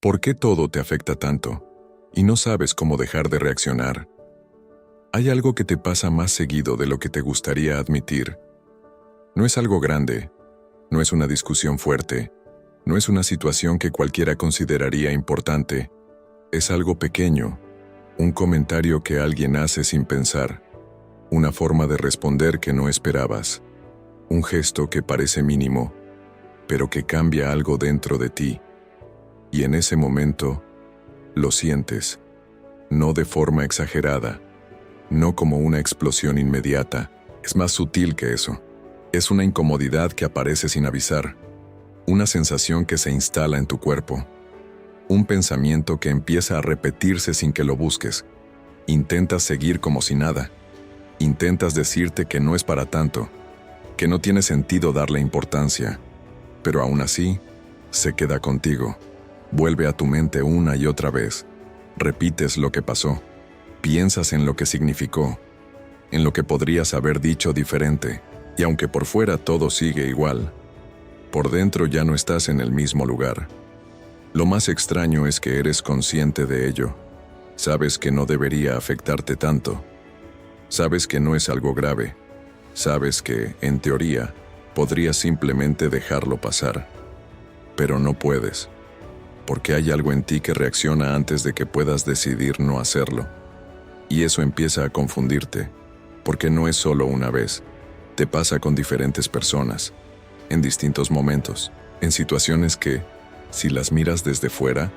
¿Por qué todo te afecta tanto y no sabes cómo dejar de reaccionar? Hay algo que te pasa más seguido de lo que te gustaría admitir. No es algo grande, no es una discusión fuerte, no es una situación que cualquiera consideraría importante. Es algo pequeño, un comentario que alguien hace sin pensar, una forma de responder que no esperabas, un gesto que parece mínimo, pero que cambia algo dentro de ti. Y en ese momento, lo sientes, no de forma exagerada, no como una explosión inmediata, es más sutil que eso. Es una incomodidad que aparece sin avisar, una sensación que se instala en tu cuerpo, un pensamiento que empieza a repetirse sin que lo busques. Intentas seguir como si nada, intentas decirte que no es para tanto, que no tiene sentido darle importancia, pero aún así, se queda contigo. Vuelve a tu mente una y otra vez. Repites lo que pasó. Piensas en lo que significó, en lo que podrías haber dicho diferente, y aunque por fuera todo sigue igual, por dentro ya no estás en el mismo lugar. Lo más extraño es que eres consciente de ello. Sabes que no debería afectarte tanto. Sabes que no es algo grave. Sabes que, en teoría, podrías simplemente dejarlo pasar. Pero no puedes, porque hay algo en ti que reacciona antes de que puedas decidir no hacerlo. Y eso empieza a confundirte, porque no es solo una vez. Te pasa con diferentes personas, en distintos momentos, en situaciones que, si las miras desde fuera,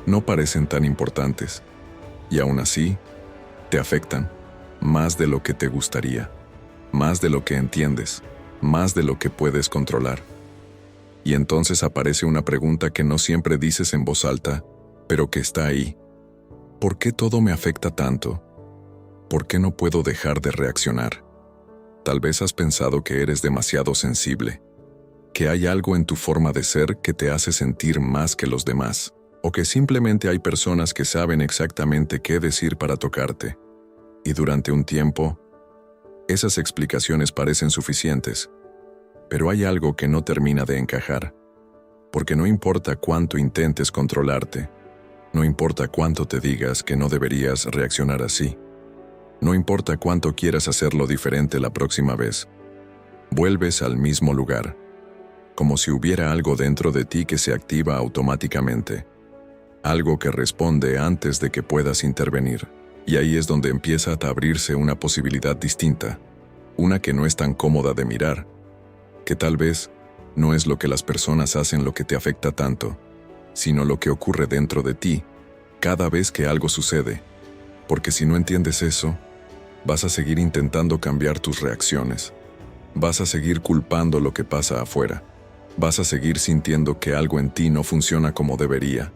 no parecen tan importantes. Y aún así, te afectan más de lo que te gustaría, más de lo que entiendes, más de lo que puedes controlar. Y entonces aparece una pregunta que no siempre dices en voz alta, pero que está ahí. ¿Por qué todo me afecta tanto? ¿Por qué no puedo dejar de reaccionar? Tal vez has pensado que eres demasiado sensible, que hay algo en tu forma de ser que te hace sentir más que los demás, o que simplemente hay personas que saben exactamente qué decir para tocarte. Y durante un tiempo, esas explicaciones parecen suficientes, pero hay algo que no termina de encajar, porque no importa cuánto intentes controlarte, no importa cuánto te digas que no deberías reaccionar así, no importa cuánto quieras hacerlo diferente la próxima vez, vuelves al mismo lugar, como si hubiera algo dentro de ti que se activa automáticamente, algo que responde antes de que puedas intervenir. Y ahí es donde empieza a abrirse una posibilidad distinta, una que no es tan cómoda de mirar, que tal vez no es lo que las personas hacen lo que te afecta tanto, sino lo que ocurre dentro de ti cada vez que algo sucede, porque si no entiendes eso, vas a seguir intentando cambiar tus reacciones, vas a seguir culpando lo que pasa afuera, vas a seguir sintiendo que algo en ti no funciona como debería,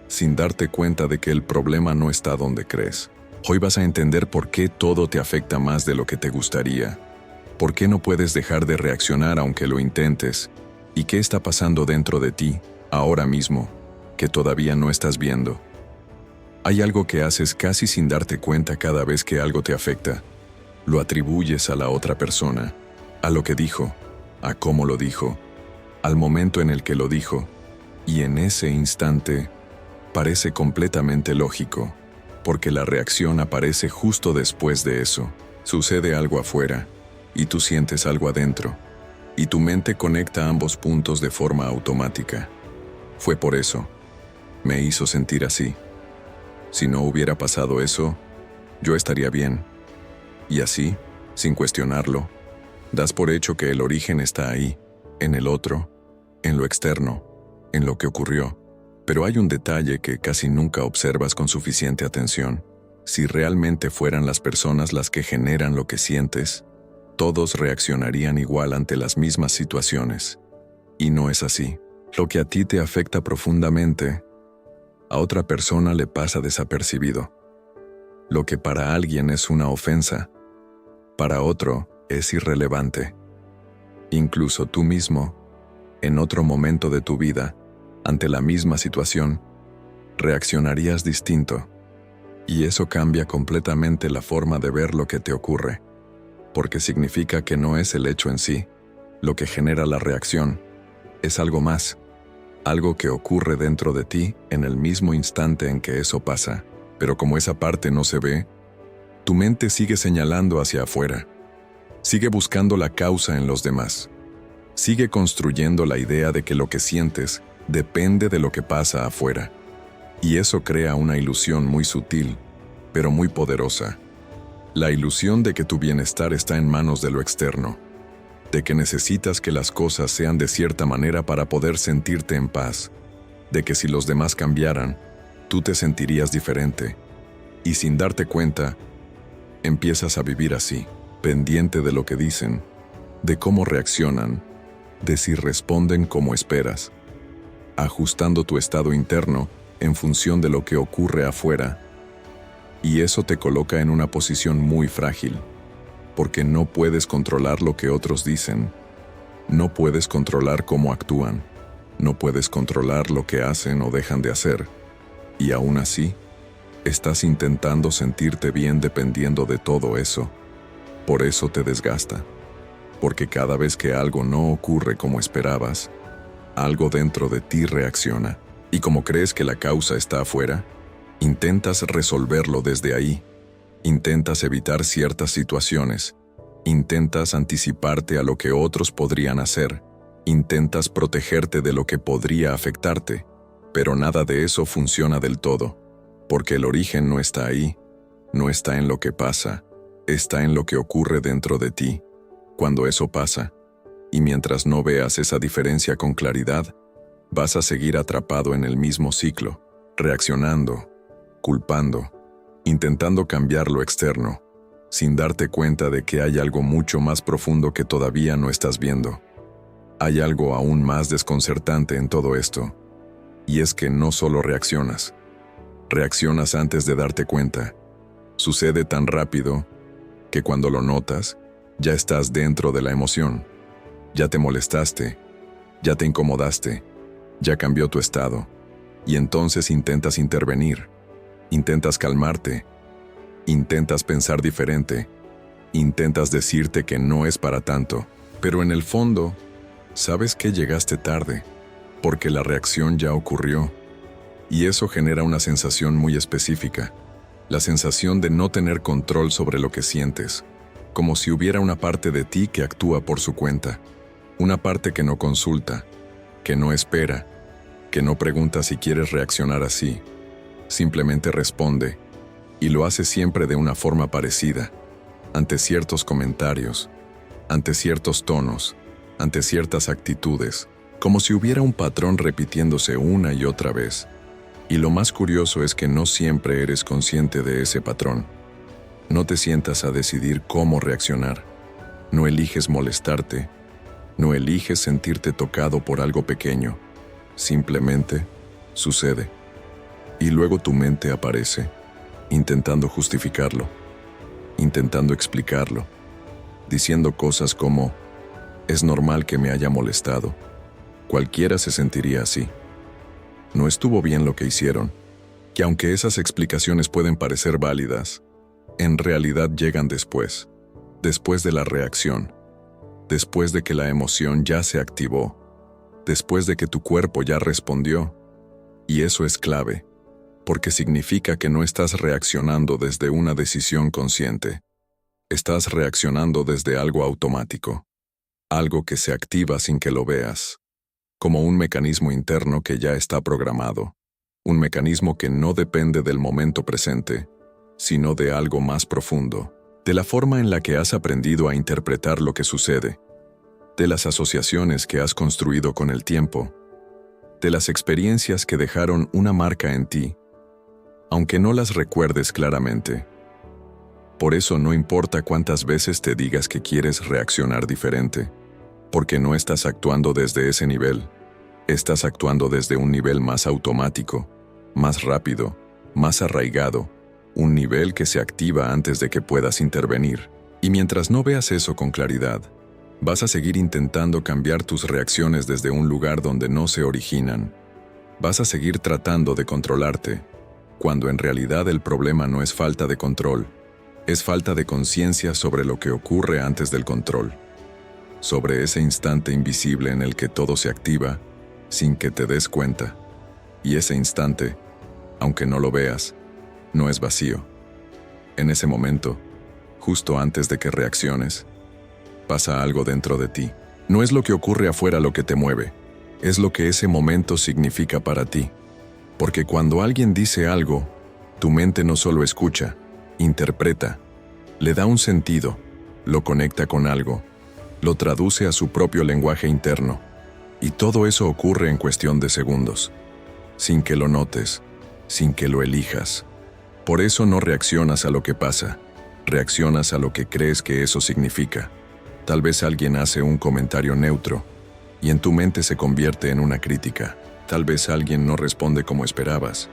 sin darte cuenta de que el problema no está donde crees. Hoy vas a entender por qué todo te afecta más de lo que te gustaría, por qué no puedes dejar de reaccionar aunque lo intentes, y qué está pasando dentro de ti, ahora mismo, que todavía no estás viendo. Hay algo que haces casi sin darte cuenta cada vez que algo te afecta. Lo atribuyes a la otra persona, a lo que dijo, a cómo lo dijo, al momento en el que lo dijo, y en ese instante parece completamente lógico, porque la reacción aparece justo después de eso. Sucede algo afuera, y tú sientes algo adentro, y tu mente conecta ambos puntos de forma automática. Fue por eso. Me hizo sentir así. Si no hubiera pasado eso, yo estaría bien. Y así, sin cuestionarlo, das por hecho que el origen está ahí, en el otro, en lo externo, en lo que ocurrió. Pero hay un detalle que casi nunca observas con suficiente atención. Si realmente fueran las personas las que generan lo que sientes, todos reaccionarían igual ante las mismas situaciones. Y no es así. Lo que a ti te afecta profundamente, a otra persona le pasa desapercibido. Lo que para alguien es una ofensa, para otro es irrelevante. Incluso tú mismo, en otro momento de tu vida, ante la misma situación, reaccionarías distinto. Y eso cambia completamente la forma de ver lo que te ocurre, porque significa que no es el hecho en sí lo que genera la reacción, es algo más. Algo que ocurre dentro de ti en el mismo instante en que eso pasa. Pero como esa parte no se ve, tu mente sigue señalando hacia afuera. Sigue buscando la causa en los demás. Sigue construyendo la idea de que lo que sientes depende de lo que pasa afuera. Y eso crea una ilusión muy sutil, pero muy poderosa. La ilusión de que tu bienestar está en manos de lo externo, de que necesitas que las cosas sean de cierta manera para poder sentirte en paz, de que si los demás cambiaran, tú te sentirías diferente. Y sin darte cuenta, empiezas a vivir así, pendiente de lo que dicen, de cómo reaccionan, de si responden como esperas, ajustando tu estado interno en función de lo que ocurre afuera. Y eso te coloca en una posición muy frágil, porque no puedes controlar lo que otros dicen, no puedes controlar cómo actúan, no puedes controlar lo que hacen o dejan de hacer, y aún así, estás intentando sentirte bien dependiendo de todo eso. Por eso te desgasta, porque cada vez que algo no ocurre como esperabas, algo dentro de ti reacciona, y como crees que la causa está afuera, intentas resolverlo desde ahí. Intentas evitar ciertas situaciones, intentas anticiparte a lo que otros podrían hacer, intentas protegerte de lo que podría afectarte, pero nada de eso funciona del todo, porque el origen no está ahí, no está en lo que pasa, está en lo que ocurre dentro de ti. Cuando eso pasa, y mientras no veas esa diferencia con claridad, vas a seguir atrapado en el mismo ciclo, reaccionando, culpando, intentando cambiar lo externo, sin darte cuenta de que hay algo mucho más profundo que todavía no estás viendo. Hay algo aún más desconcertante en todo esto, y es que no solo reaccionas antes de darte cuenta. Sucede tan rápido que cuando lo notas, ya estás dentro de la emoción. Ya te molestaste, ya te incomodaste, ya cambió tu estado, y entonces intentas intervenir. Intentas calmarte, intentas pensar diferente, intentas decirte que no es para tanto, pero en el fondo, sabes que llegaste tarde, porque la reacción ya ocurrió, y eso genera una sensación muy específica, la sensación de no tener control sobre lo que sientes, como si hubiera una parte de ti que actúa por su cuenta, una parte que no consulta, que no espera, que no pregunta si quieres reaccionar así. Simplemente responde, y lo hace siempre de una forma parecida, ante ciertos comentarios, ante ciertos tonos, ante ciertas actitudes, como si hubiera un patrón repitiéndose una y otra vez. Y lo más curioso es que no siempre eres consciente de ese patrón. No te sientas a decidir cómo reaccionar. No eliges molestarte, no eliges sentirte tocado por algo pequeño. Simplemente sucede. Y luego tu mente aparece, intentando justificarlo, intentando explicarlo, diciendo cosas como, es normal que me haya molestado, cualquiera se sentiría así. No estuvo bien lo que hicieron, que aunque esas explicaciones pueden parecer válidas, en realidad llegan después de la reacción, después de que la emoción ya se activó, después de que tu cuerpo ya respondió, y eso es clave. Porque significa que no estás reaccionando desde una decisión consciente. Estás reaccionando desde algo automático, algo que se activa sin que lo veas, como un mecanismo interno que ya está programado, un mecanismo que no depende del momento presente, sino de algo más profundo, de la forma en la que has aprendido a interpretar lo que sucede, de las asociaciones que has construido con el tiempo, de las experiencias que dejaron una marca en ti, aunque no las recuerdes claramente. Por eso no importa cuántas veces te digas que quieres reaccionar diferente, porque no estás actuando desde ese nivel, estás actuando desde un nivel más automático, más rápido, más arraigado, un nivel que se activa antes de que puedas intervenir. Y mientras no veas eso con claridad, vas a seguir intentando cambiar tus reacciones desde un lugar donde no se originan. Vas a seguir tratando de controlarte, cuando en realidad el problema no es falta de control, es falta de conciencia sobre lo que ocurre antes del control, sobre ese instante invisible en el que todo se activa, sin que te des cuenta. Y ese instante, aunque no lo veas, no es vacío. En ese momento, justo antes de que reacciones, pasa algo dentro de ti. No es lo que ocurre afuera lo que te mueve, es lo que ese momento significa para ti. Porque cuando alguien dice algo, tu mente no solo escucha, interpreta, le da un sentido, lo conecta con algo, lo traduce a su propio lenguaje interno. Y todo eso ocurre en cuestión de segundos, sin que lo notes, sin que lo elijas. Por eso no reaccionas a lo que pasa, reaccionas a lo que crees que eso significa. Tal vez alguien hace un comentario neutro y en tu mente se convierte en una crítica. Tal vez alguien no responde como esperabas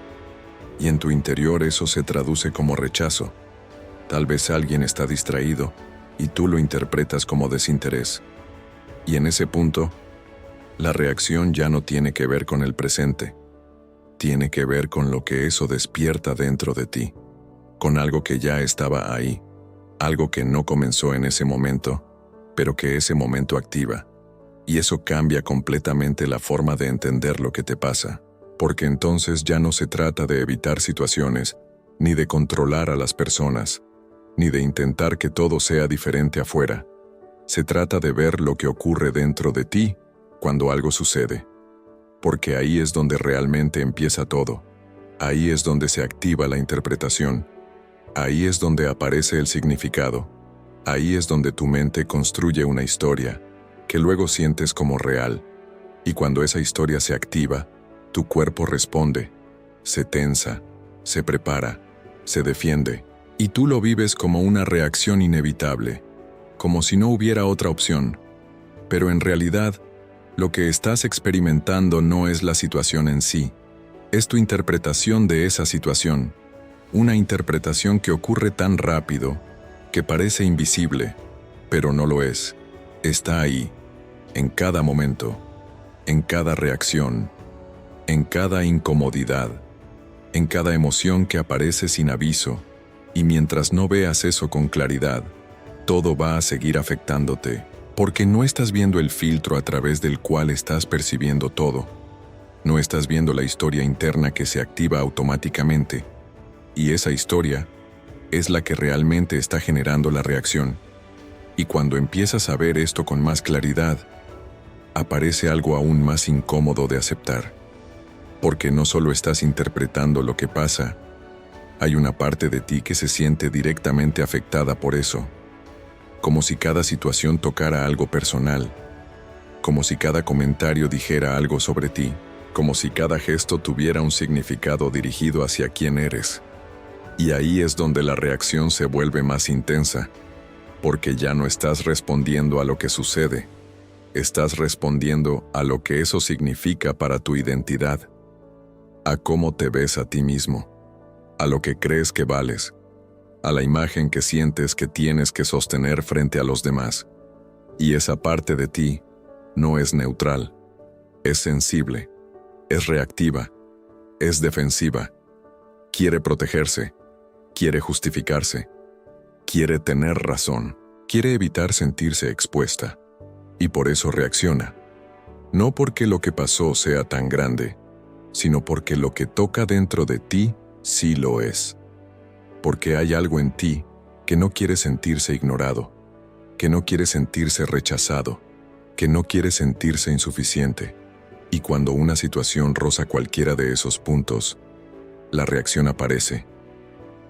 y en tu interior eso se traduce como rechazo. Tal vez alguien está distraído y tú lo interpretas como desinterés. Y en ese punto, la reacción ya no tiene que ver con el presente. Tiene que ver con lo que eso despierta dentro de ti, con algo que ya estaba ahí, algo que no comenzó en ese momento, pero que ese momento activa. Y eso cambia completamente la forma de entender lo que te pasa, porque entonces ya no se trata de evitar situaciones, ni de controlar a las personas, ni de intentar que todo sea diferente afuera. Se trata de ver lo que ocurre dentro de ti cuando algo sucede. Porque ahí es donde realmente empieza todo. Ahí es donde se activa la interpretación. Ahí es donde aparece el significado. Ahí es donde tu mente construye una historia que luego sientes como real. Y cuando esa historia se activa, tu cuerpo responde, se tensa, se prepara, se defiende. Y tú lo vives como una reacción inevitable, como si no hubiera otra opción. Pero en realidad, lo que estás experimentando no es la situación en sí, es tu interpretación de esa situación, una interpretación que ocurre tan rápido, que parece invisible, pero no lo es. Está ahí, en cada momento, en cada reacción, en cada incomodidad, en cada emoción que aparece sin aviso, y mientras no veas eso con claridad, todo va a seguir afectándote. Porque no estás viendo el filtro a través del cual estás percibiendo todo. No estás viendo la historia interna que se activa automáticamente. Y esa historia es la que realmente está generando la reacción. Y cuando empiezas a ver esto con más claridad, aparece algo aún más incómodo de aceptar. Porque no solo estás interpretando lo que pasa, hay una parte de ti que se siente directamente afectada por eso. Como si cada situación tocara algo personal, como si cada comentario dijera algo sobre ti, como si cada gesto tuviera un significado dirigido hacia quién eres. Y ahí es donde la reacción se vuelve más intensa, porque ya no estás respondiendo a lo que sucede, estás respondiendo a lo que eso significa para tu identidad, a cómo te ves a ti mismo, a lo que crees que vales, a la imagen que sientes que tienes que sostener frente a los demás. Y esa parte de ti no es neutral, es sensible, es reactiva, es defensiva, quiere protegerse, quiere justificarse, quiere tener razón, quiere evitar sentirse expuesta. Y por eso reacciona. No porque lo que pasó sea tan grande, sino porque lo que toca dentro de ti sí lo es. Porque hay algo en ti que no quiere sentirse ignorado, que no quiere sentirse rechazado, que no quiere sentirse insuficiente. Y cuando una situación roza cualquiera de esos puntos, la reacción aparece,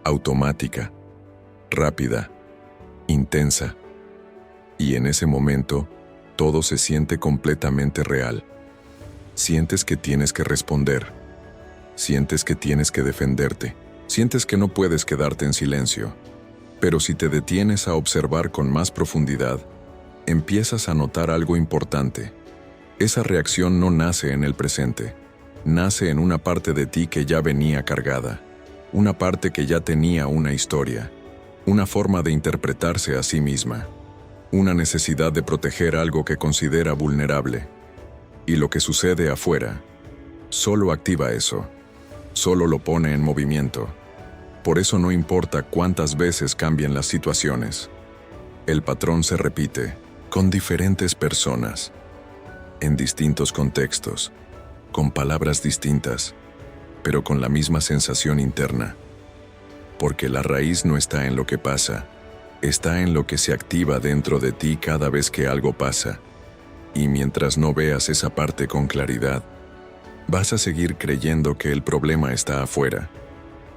automática, rápida, intensa. Y en ese momento, todo se siente completamente real. Sientes que tienes que responder, sientes que tienes que defenderte. Sientes que no puedes quedarte en silencio, pero si te detienes a observar con más profundidad, empiezas a notar algo importante. Esa reacción no nace en el presente, nace en una parte de ti que ya venía cargada, una parte que ya tenía una historia, una forma de interpretarse a sí misma, una necesidad de proteger algo que considera vulnerable. Y lo que sucede afuera solo activa eso, solo lo pone en movimiento. Por eso no importa cuántas veces cambien las situaciones. El patrón se repite, con diferentes personas, en distintos contextos, con palabras distintas, pero con la misma sensación interna. Porque la raíz no está en lo que pasa, está en lo que se activa dentro de ti cada vez que algo pasa. Y mientras no veas esa parte con claridad, vas a seguir creyendo que el problema está afuera.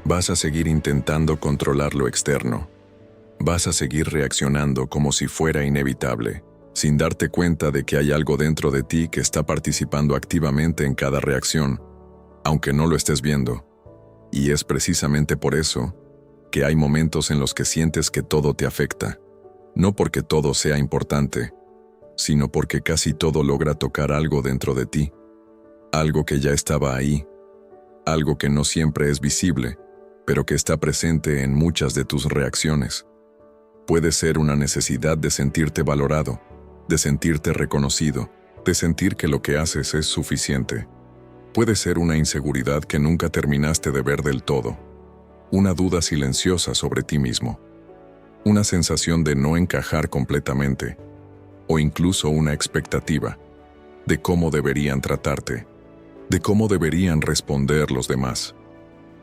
Vas a seguir intentando controlar lo externo. Vas a seguir reaccionando como si fuera inevitable, sin darte cuenta de que hay algo dentro de ti que está participando activamente en cada reacción, aunque no lo estés viendo. Y es precisamente por eso que hay momentos en los que sientes que todo te afecta, no porque todo sea importante, sino porque casi todo logra tocar algo dentro de ti, algo que ya estaba ahí, algo que no siempre es visible, pero que está presente en muchas de tus reacciones. Puede ser una necesidad de sentirte valorado, de sentirte reconocido, de sentir que lo que haces es suficiente. Puede ser una inseguridad que nunca terminaste de ver del todo, una duda silenciosa sobre ti mismo, una sensación de no encajar completamente, o incluso una expectativa de cómo deberían tratarte, de cómo deberían responder los demás,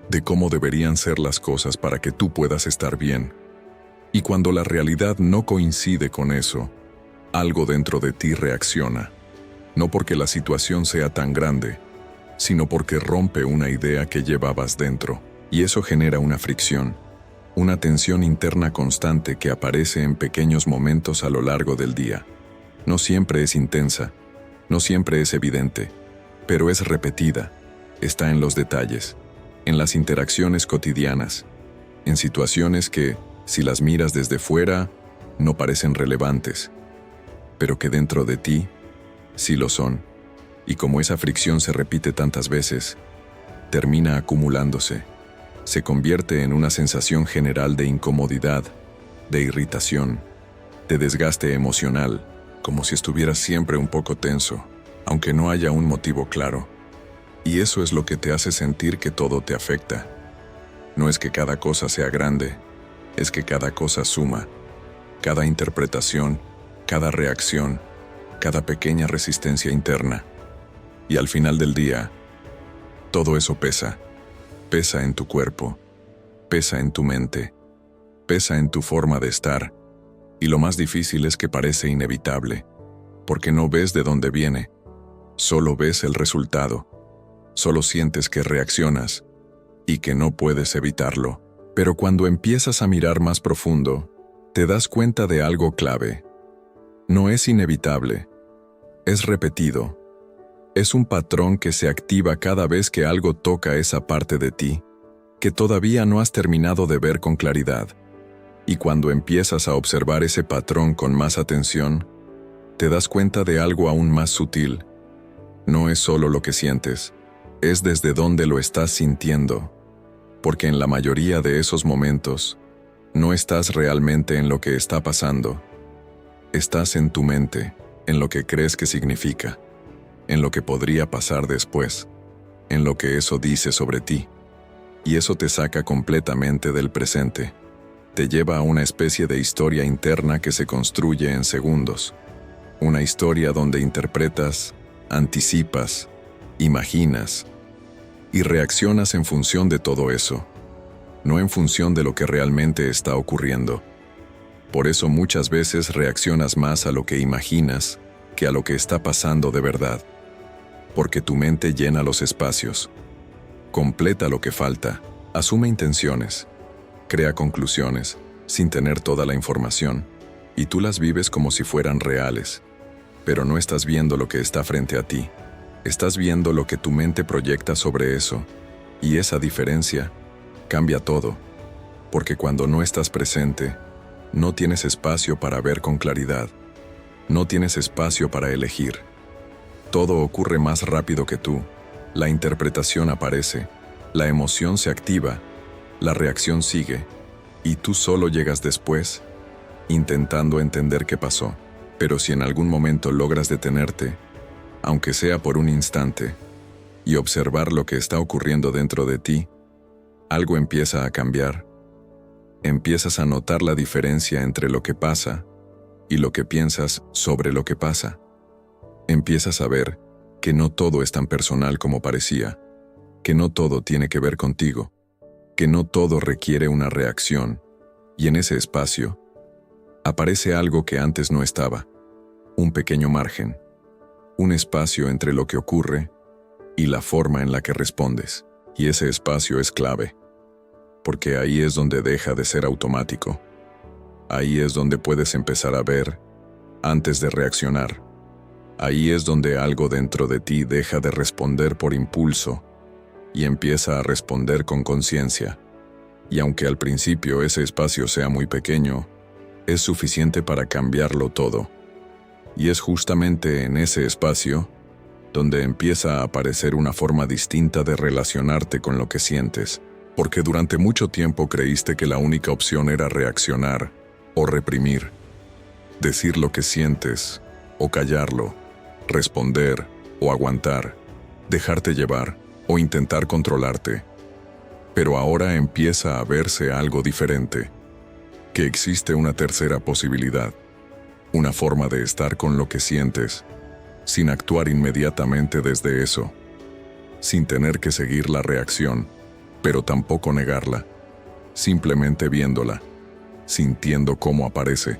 de cómo deberían ser las cosas para que tú puedas estar bien. Y cuando la realidad no coincide con eso, algo dentro de ti reacciona, no porque la situación sea tan grande, sino porque rompe una idea que llevabas dentro, y eso genera una fricción, una tensión interna constante que aparece en pequeños momentos a lo largo del día. No siempre es intensa, no siempre es evidente, pero es repetida, está en los detalles, en las interacciones cotidianas, en situaciones que, si las miras desde fuera, no parecen relevantes, pero que dentro de ti, sí lo son. Y como esa fricción se repite tantas veces, termina acumulándose, se convierte en una sensación general de incomodidad, de irritación, de desgaste emocional, como si estuvieras siempre un poco tenso, aunque no haya un motivo claro. Y eso es lo que te hace sentir que todo te afecta. No es que cada cosa sea grande, es que cada cosa suma, cada interpretación, cada reacción, cada pequeña resistencia interna. Y al final del día, todo eso pesa. Pesa en tu cuerpo, pesa en tu mente, pesa en tu forma de estar. Y lo más difícil es que parece inevitable, porque no ves de dónde viene, solo ves el resultado, solo sientes que reaccionas y que no puedes evitarlo. Pero cuando empiezas a mirar más profundo, te das cuenta de algo clave. No es inevitable, es repetido. Es un patrón que se activa cada vez que algo toca esa parte de ti, que todavía no has terminado de ver con claridad. Y cuando empiezas a observar ese patrón con más atención, te das cuenta de algo aún más sutil. No es solo lo que sientes, es desde dónde lo estás sintiendo. Porque en la mayoría de esos momentos, no estás realmente en lo que está pasando. Estás en tu mente, en lo que crees que significa, en lo que podría pasar después, en lo que eso dice sobre ti. Y eso te saca completamente del presente. Te lleva a una especie de historia interna que se construye en segundos. Una historia donde interpretas, anticipas, imaginas y reaccionas en función de todo eso, no en función de lo que realmente está ocurriendo. Por eso muchas veces reaccionas más a lo que imaginas que a lo que está pasando de verdad. Porque tu mente llena los espacios, completa lo que falta, asume intenciones, crea conclusiones, sin tener toda la información, y tú las vives como si fueran reales. Pero no estás viendo lo que está frente a ti, estás viendo lo que tu mente proyecta sobre eso, y esa diferencia cambia todo, porque cuando no estás presente, no tienes espacio para ver con claridad, no tienes espacio para elegir. Todo ocurre más rápido que tú, la interpretación aparece, la emoción se activa, la reacción sigue, y tú solo llegas después, intentando entender qué pasó. Pero si en algún momento logras detenerte, aunque sea por un instante, y observar lo que está ocurriendo dentro de ti, algo empieza a cambiar. Empiezas a notar la diferencia entre lo que pasa y lo que piensas sobre lo que pasa. Empiezas a ver que no todo es tan personal como parecía, que no todo tiene que ver contigo, que no todo requiere una reacción, y en ese espacio aparece algo que antes no estaba, un pequeño margen, un espacio entre lo que ocurre y la forma en la que respondes. Y ese espacio es clave, porque ahí es donde deja de ser automático. Ahí es donde puedes empezar a ver antes de reaccionar. Ahí es donde algo dentro de ti deja de responder por impulso y empieza a responder con conciencia. Y aunque al principio ese espacio sea muy pequeño, es suficiente para cambiarlo todo. Y es justamente en ese espacio donde empieza a aparecer una forma distinta de relacionarte con lo que sientes, porque durante mucho tiempo creíste que la única opción era reaccionar o reprimir, decir lo que sientes o callarlo, responder o aguantar, dejarte llevar o intentar controlarte. Pero ahora empieza a verse algo diferente, que existe una tercera posibilidad, una forma de estar con lo que sientes, sin actuar inmediatamente desde eso, sin tener que seguir la reacción, pero tampoco negarla, simplemente viéndola, sintiendo cómo aparece,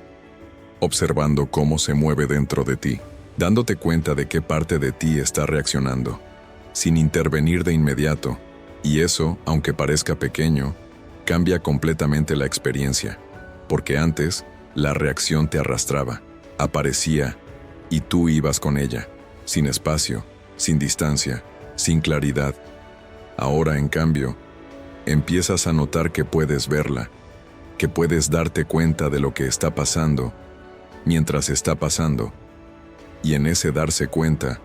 observando cómo se mueve dentro de ti, dándote cuenta de qué parte de ti está reaccionando, sin intervenir de inmediato, y eso, aunque parezca pequeño, cambia completamente la experiencia, porque antes la reacción te arrastraba, aparecía, y tú ibas con ella, sin espacio, sin distancia, sin claridad. Ahora, en cambio, empiezas a notar que puedes verla, que puedes darte cuenta de lo que está pasando, mientras está pasando. Y en ese darse cuenta,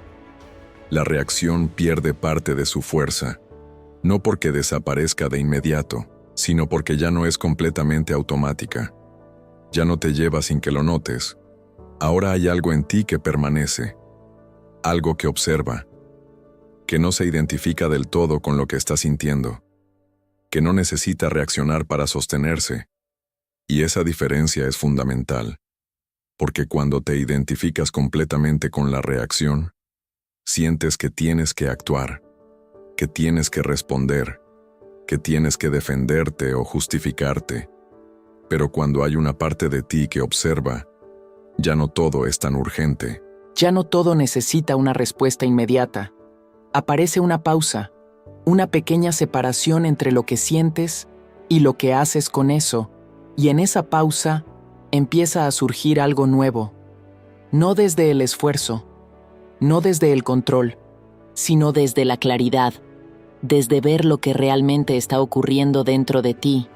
la reacción pierde parte de su fuerza, no porque desaparezca de inmediato, sino porque ya no es completamente automática. Ya no te lleva sin que lo notes. Ahora hay algo en ti que permanece, algo que observa, que no se identifica del todo con lo que está sintiendo, que no necesita reaccionar para sostenerse. Y esa diferencia es fundamental, porque cuando te identificas completamente con la reacción, sientes que tienes que actuar, que tienes que responder, que tienes que defenderte o justificarte. Pero cuando hay una parte de ti que observa, ya no todo es tan urgente. Ya no todo necesita una respuesta inmediata. Aparece una pausa, una pequeña separación entre lo que sientes y lo que haces con eso, y en esa pausa empieza a surgir algo nuevo. No desde el esfuerzo, no desde el control, sino desde la claridad, desde ver lo que realmente está ocurriendo dentro de ti.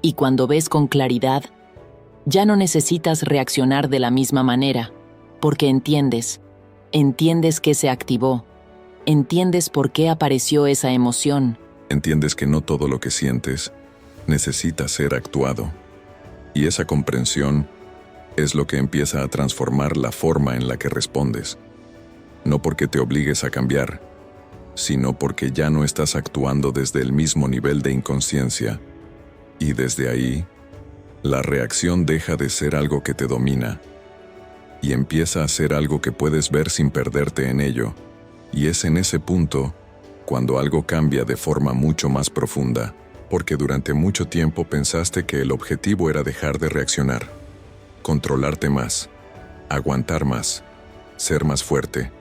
Y cuando ves con claridad, ya no necesitas reaccionar de la misma manera, porque entiendes que se activó, entiendes por qué apareció esa emoción. Entiendes que no todo lo que sientes necesita ser actuado. Y esa comprensión es lo que empieza a transformar la forma en la que respondes. No porque te obligues a cambiar, sino porque ya no estás actuando desde el mismo nivel de inconsciencia. Y desde ahí, la reacción deja de ser algo que te domina y empieza a ser algo que puedes ver sin perderte en ello. Y es en ese punto cuando algo cambia de forma mucho más profunda, porque durante mucho tiempo pensaste que el objetivo era dejar de reaccionar, controlarte más, aguantar más, ser más fuerte,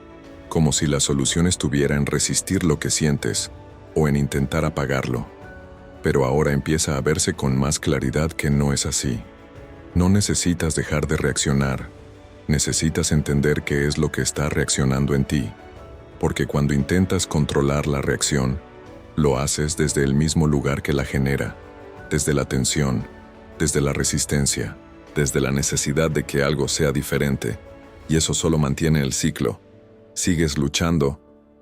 como si la solución estuviera en resistir lo que sientes o en intentar apagarlo. Pero ahora empieza a verse con más claridad que no es así. No necesitas dejar de reaccionar, necesitas entender qué es lo que está reaccionando en ti, porque cuando intentas controlar la reacción, lo haces desde el mismo lugar que la genera, desde la tensión, desde la resistencia, desde la necesidad de que algo sea diferente, y eso solo mantiene el ciclo. Sigues luchando,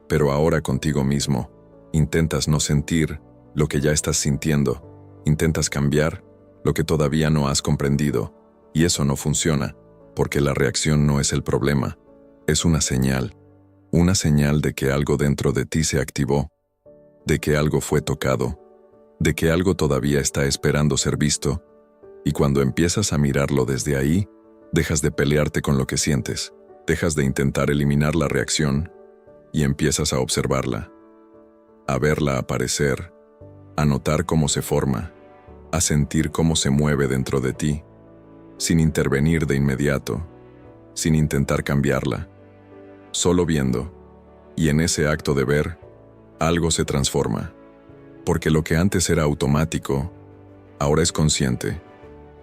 pero ahora contigo mismo. Intentas no sentir lo que ya estás sintiendo. Intentas cambiar lo que todavía no has comprendido. Y eso no funciona, porque la reacción no es el problema. Es una señal de que algo dentro de ti se activó, de que algo fue tocado, de que algo todavía está esperando ser visto. Y cuando empiezas a mirarlo desde ahí, dejas de pelearte con lo que sientes, dejas de intentar eliminar la reacción y empiezas a observarla, a verla aparecer, a notar cómo se forma, a sentir cómo se mueve dentro de ti, sin intervenir de inmediato, sin intentar cambiarla, solo viendo, y en ese acto de ver, algo se transforma, porque lo que antes era automático, ahora es consciente.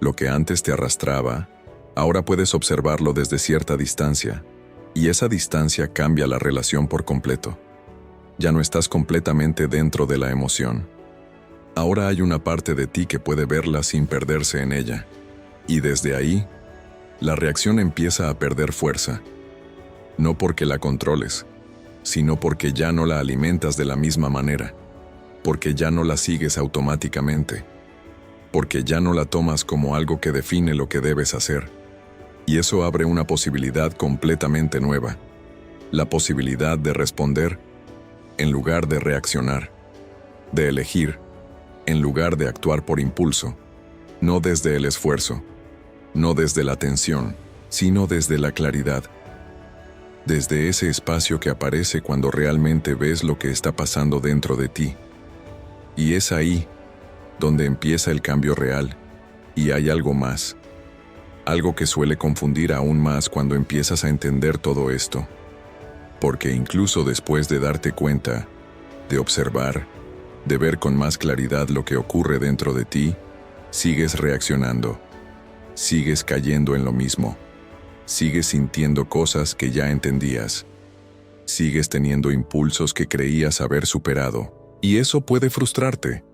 Lo que antes te arrastraba, ahora puedes observarlo desde cierta distancia, y esa distancia cambia la relación por completo. Ya no estás completamente dentro de la emoción. Ahora hay una parte de ti que puede verla sin perderse en ella, y desde ahí, la reacción empieza a perder fuerza. No porque la controles, sino porque ya no la alimentas de la misma manera, porque ya no la sigues automáticamente, porque ya no la tomas como algo que define lo que debes hacer. Y eso abre una posibilidad completamente nueva, la posibilidad de responder en lugar de reaccionar, de elegir en lugar de actuar por impulso, no desde el esfuerzo, no desde la tensión, sino desde la claridad, desde ese espacio que aparece cuando realmente ves lo que está pasando dentro de ti. Y es ahí donde empieza el cambio real, y hay algo más, algo que suele confundir aún más cuando empiezas a entender todo esto, porque incluso después de darte cuenta, de observar, de ver con más claridad lo que ocurre dentro de ti, sigues reaccionando, sigues cayendo en lo mismo, sigues sintiendo cosas que ya entendías, sigues teniendo impulsos que creías haber superado, y eso puede frustrarte.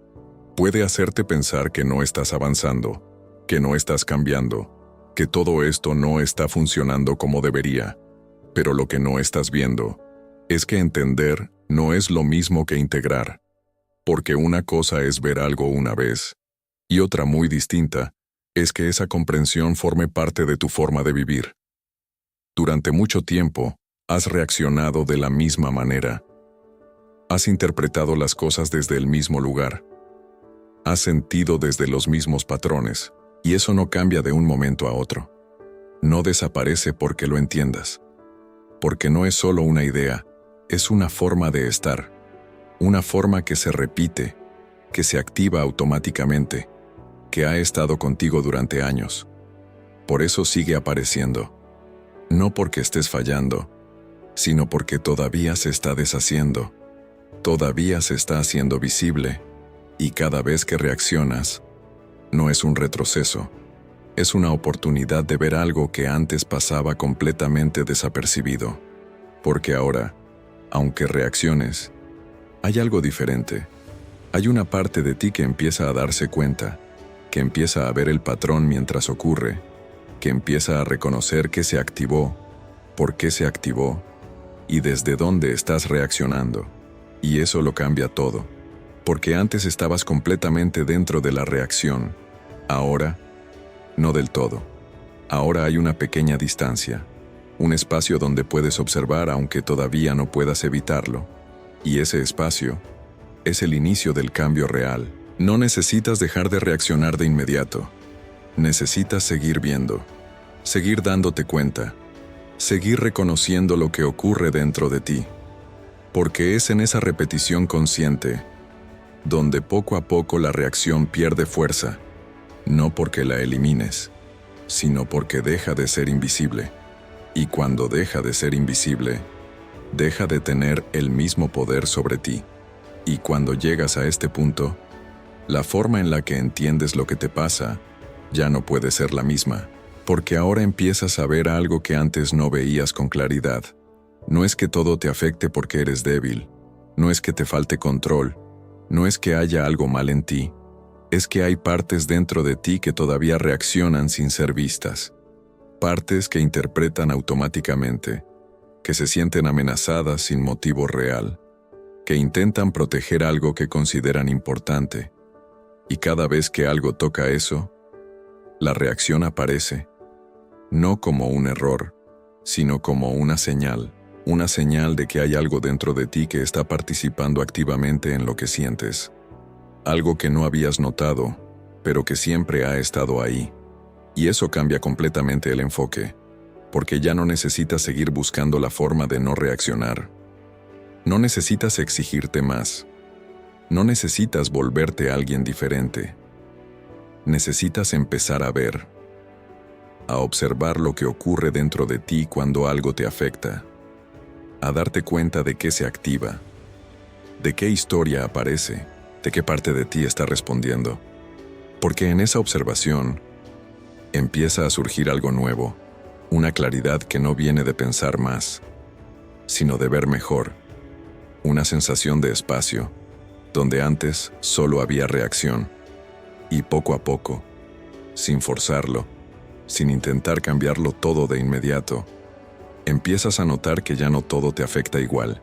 Puede hacerte pensar que no estás avanzando, que no estás cambiando, que todo esto no está funcionando como debería. Pero lo que no estás viendo es que entender no es lo mismo que integrar, porque una cosa es ver algo una vez, y otra muy distinta es que esa comprensión forme parte de tu forma de vivir. Durante mucho tiempo, has reaccionado de la misma manera. Has interpretado las cosas desde el mismo lugar. Has sentido desde los mismos patrones, y eso no cambia de un momento a otro. No desaparece porque lo entiendas. Porque no es solo una idea, es una forma de estar. Una forma que se repite, que se activa automáticamente, que ha estado contigo durante años. Por eso sigue apareciendo. No porque estés fallando, sino porque todavía se está deshaciendo. Todavía se está haciendo visible. Y cada vez que reaccionas, no es un retroceso, es una oportunidad de ver algo que antes pasaba completamente desapercibido. Porque ahora, aunque reacciones, hay algo diferente. Hay una parte de ti que empieza a darse cuenta, que empieza a ver el patrón mientras ocurre, que empieza a reconocer que se activó, por qué se activó, y desde dónde estás reaccionando. Y eso lo cambia todo. Porque antes estabas completamente dentro de la reacción. Ahora, no del todo. Ahora hay una pequeña distancia, un espacio donde puedes observar aunque todavía no puedas evitarlo. Y ese espacio es el inicio del cambio real. No necesitas dejar de reaccionar de inmediato. Necesitas seguir viendo, seguir dándote cuenta, seguir reconociendo lo que ocurre dentro de ti. Porque es en esa repetición consciente donde poco a poco la reacción pierde fuerza, no porque la elimines, sino porque deja de ser invisible. Y cuando deja de ser invisible, deja de tener el mismo poder sobre ti. Y cuando llegas a este punto, la forma en la que entiendes lo que te pasa ya no puede ser la misma, porque ahora empiezas a ver algo que antes no veías con claridad. No es que todo te afecte porque eres débil, no es que te falte control, no es que haya algo mal en ti, es que hay partes dentro de ti que todavía reaccionan sin ser vistas. Partes que interpretan automáticamente, que se sienten amenazadas sin motivo real, que intentan proteger algo que consideran importante. Y cada vez que algo toca eso, la reacción aparece, no como un error, sino como una señal de que hay algo dentro de ti que está participando activamente en lo que sientes. Algo que no habías notado, pero que siempre ha estado ahí. Y eso cambia completamente el enfoque, porque ya no necesitas seguir buscando la forma de no reaccionar. No necesitas exigirte más. No necesitas volverte alguien diferente. Necesitas empezar a ver, a observar lo que ocurre dentro de ti cuando algo te afecta, a darte cuenta de qué se activa, de qué historia aparece, de qué parte de ti está respondiendo. Porque en esa observación empieza a surgir algo nuevo, una claridad que no viene de pensar más, sino de ver mejor, una sensación de espacio, donde antes solo había reacción, y poco a poco, sin forzarlo, sin intentar cambiarlo todo de inmediato, empiezas a notar que ya no todo te afecta igual,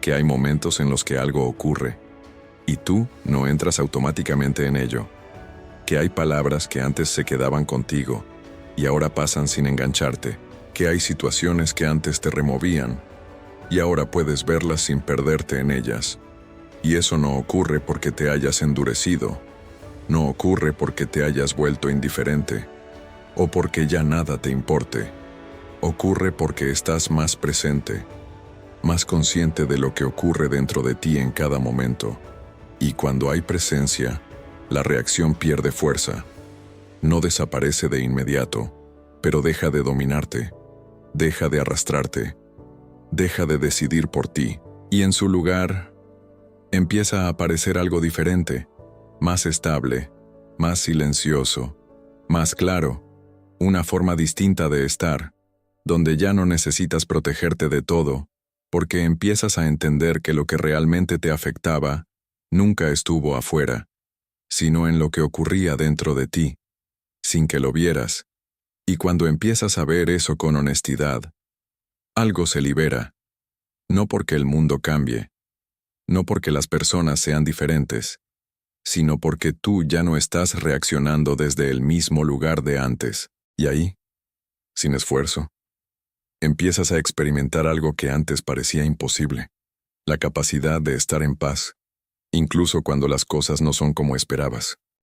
que hay momentos en los que algo ocurre, y tú no entras automáticamente en ello, que hay palabras que antes se quedaban contigo, y ahora pasan sin engancharte, que hay situaciones que antes te removían, y ahora puedes verlas sin perderte en ellas. Y eso no ocurre porque te hayas endurecido, no ocurre porque te hayas vuelto indiferente, o porque ya nada te importe. Ocurre porque estás más presente, más consciente de lo que ocurre dentro de ti en cada momento. Y cuando hay presencia, la reacción pierde fuerza. No desaparece de inmediato, pero deja de dominarte, deja de arrastrarte, deja de decidir por ti, y en su lugar empieza a aparecer algo diferente, más estable, más silencioso, más claro, una forma distinta de estar, donde ya no necesitas protegerte de todo, porque empiezas a entender que lo que realmente te afectaba nunca estuvo afuera, sino en lo que ocurría dentro de ti, sin que lo vieras. Y cuando empiezas a ver eso con honestidad, algo se libera, no porque el mundo cambie, no porque las personas sean diferentes, sino porque tú ya no estás reaccionando desde el mismo lugar de antes. Y ahí, sin esfuerzo, empiezas a experimentar algo que antes parecía imposible, la capacidad de estar en paz, incluso cuando las cosas no son como esperabas.